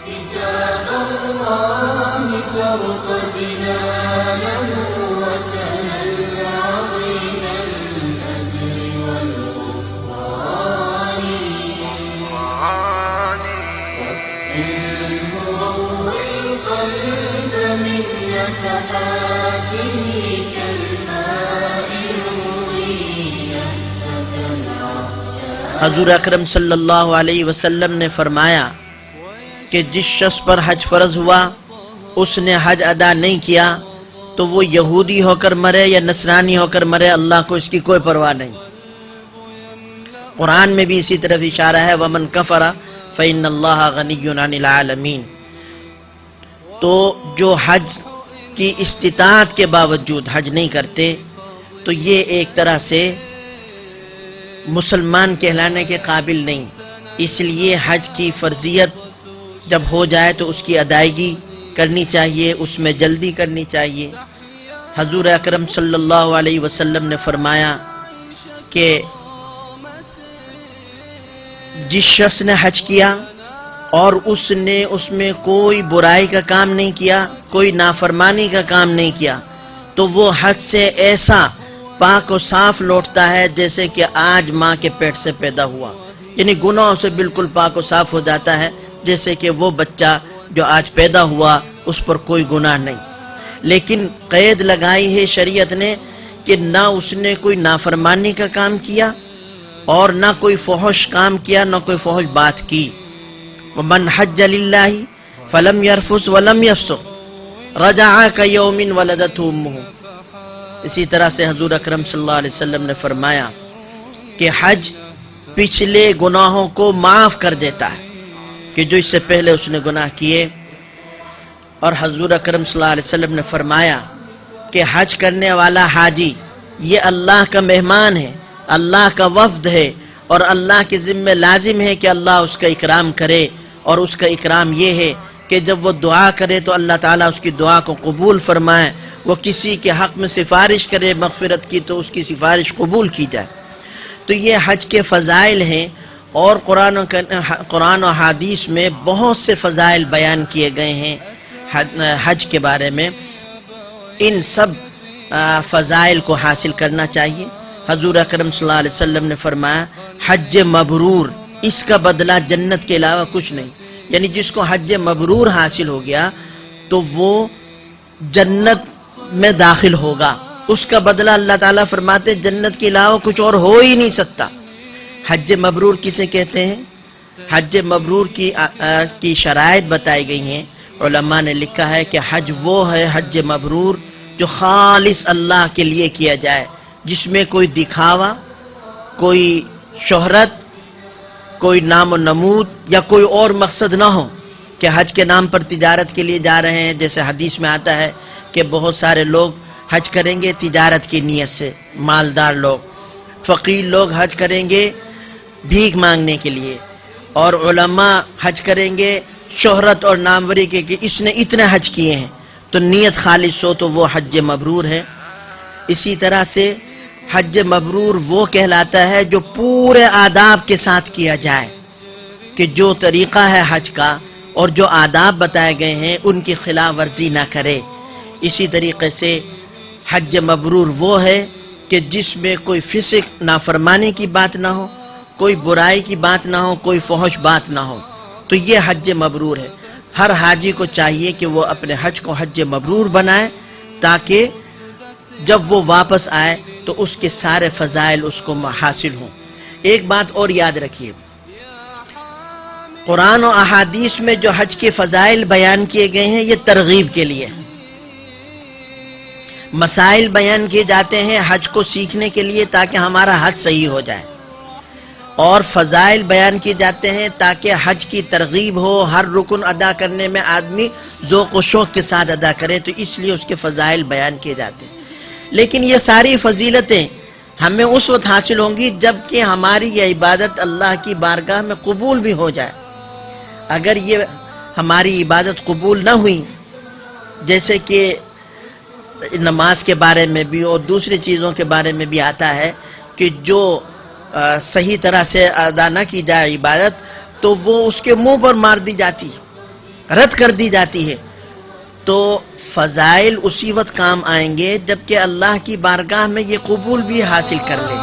كتاب الله ترقدنا له وتنل عظيم الأجر والغفران رتله روي القلب من نفحاته كالماء يروي لهفة العطشان. حضور اکرم صلی اللہ علیہ وسلم نے فرمایا کہ جس شخص پر حج فرض ہوا اس نے حج ادا نہیں کیا تو وہ یہودی ہو کر مرے یا نصرانی ہو کر مرے، اللہ کو اس کی کوئی پرواہ نہیں. قرآن میں بھی اسی طرف اشارہ ہے وَمَنْ كَفَرَ فَإِنَّ اللَّهَ غَنِيٌّ عَنِ الْعَالَمِينَ. تو جو حج کی استطاعت کے باوجود حج نہیں کرتے تو یہ ایک طرح سے مسلمان کہلانے کے قابل نہیں. اس لیے حج کی فرضیت جب ہو جائے تو اس کی ادائیگی کرنی چاہیے، اس میں جلدی کرنی چاہیے. حضور اکرم صلی اللہ علیہ وسلم نے فرمایا کہ جس شخص نے حج کیا اور اس نے اس میں کوئی برائی کا کام نہیں کیا، کوئی نافرمانی کا کام نہیں کیا، تو وہ حج سے ایسا پاک و صاف لوٹتا ہے جیسے کہ آج ماں کے پیٹ سے پیدا ہوا. یعنی گناہوں سے بالکل پاک و صاف ہو جاتا ہے جیسے کہ وہ بچہ جو آج پیدا ہوا اس پر کوئی گناہ نہیں. لیکن قید لگائی ہے شریعت نے کہ نہ اس نے کوئی نافرمانی کا کام کیا اور نہ کوئی فحش کام کیا، نہ کوئی فحش بات کی. وَمَنْ حَجَّ لِلَّهِ فَلَمْ يَرْفُثْ وَلَمْ يَفْسُقْ رَجَعَ كَيَوْمٍ وَلَدَتْهُ أُمُّهُ. اسی طرح سے حضور اکرم صلی اللہ علیہ وسلم نے فرمایا کہ حج پچھلے گناہوں کو معاف کر دیتا ہے کہ جو اس سے پہلے اس نے گناہ کیے. اور حضور اکرم صلی اللہ علیہ وسلم نے فرمایا کہ حج کرنے والا حاجی یہ اللہ کا مہمان ہے، اللہ کا وفد ہے، اور اللہ کے ذمہ لازم ہے کہ اللہ اس کا اکرام کرے. اور اس کا اکرام یہ ہے کہ جب وہ دعا کرے تو اللہ تعالیٰ اس کی دعا کو قبول فرمائے. وہ کسی کے حق میں سفارش کرے مغفرت کی تو اس کی سفارش قبول کی جائے. تو یہ حج کے فضائل ہیں، اور قرآن و حدیث میں بہت سے فضائل بیان کیے گئے ہیں حج کے بارے میں. ان سب فضائل کو حاصل کرنا چاہیے. حضور اکرم صلی اللہ علیہ وسلم نے فرمایا حج مبرور اس کا بدلہ جنت کے علاوہ کچھ نہیں. یعنی جس کو حج مبرور حاصل ہو گیا تو وہ جنت میں داخل ہوگا. اس کا بدلہ اللہ تعالیٰ فرماتے جنت کے علاوہ کچھ اور ہو ہی نہیں سکتا. حج مبرور کسے کہتے ہیں؟ حج مبرور کی شرائط بتائی گئی ہیں. علماء نے لکھا ہے کہ حج وہ ہے حج مبرور جو خالص اللہ کے لیے کیا جائے، جس میں کوئی دکھاوا، کوئی شہرت، کوئی نام و نمود یا کوئی اور مقصد نہ ہو کہ حج کے نام پر تجارت کے لیے جا رہے ہیں. جیسے حدیث میں آتا ہے کہ بہت سارے لوگ حج کریں گے تجارت کی نیت سے، مالدار لوگ، فقیر لوگ حج کریں گے بھیک مانگنے کے لیے، اور علماء حج کریں گے شہرت اور ناموری کے کہ اس نے اتنے حج کیے ہیں. تو نیت خالص ہو تو وہ حج مبرور ہے. اسی طرح سے حج مبرور وہ کہلاتا ہے جو پورے آداب کے ساتھ کیا جائے، کہ جو طریقہ ہے حج کا اور جو آداب بتائے گئے ہیں ان کی خلاف ورزی نہ کرے. اسی طریقے سے حج مبرور وہ ہے کہ جس میں کوئی فسق نافرمانی کی بات نہ ہو، کوئی برائی کی بات نہ ہو، کوئی فحش بات نہ ہو. تو یہ حج مبرور ہے. ہر حاجی کو چاہیے کہ وہ اپنے حج کو حج مبرور بنائے تاکہ جب وہ واپس آئے تو اس کے سارے فضائل اس کو حاصل ہوں. ایک بات اور یاد رکھیے، قرآن و احادیث میں جو حج کے فضائل بیان کیے گئے ہیں یہ ترغیب کے لیے. مسائل بیان کیے جاتے ہیں حج کو سیکھنے کے لیے تاکہ ہمارا حج صحیح ہو جائے، اور فضائل بیان کیے جاتے ہیں تاکہ حج کی ترغیب ہو، ہر رکن ادا کرنے میں آدمی ذوق و شوق کے ساتھ ادا کرے، تو اس لیے اس کے فضائل بیان کیے جاتے ہیں. لیکن یہ ساری فضیلتیں ہمیں اس وقت حاصل ہوں گی جب کہ ہماری یہ عبادت اللہ کی بارگاہ میں قبول بھی ہو جائے. اگر یہ ہماری عبادت قبول نہ ہوئی، جیسے کہ نماز کے بارے میں بھی اور دوسری چیزوں کے بارے میں بھی آتا ہے کہ جو صحیح طرح سے ادا نہ کی جائے عبادت تو وہ اس کے منہ پر مار دی جاتی. رد کر دی جاتی ہے، تو فضائل اسی وقت کام آئیں گے جبکہ اللہ کی بارگاہ میں یہ قبول بھی حاصل کر لے۔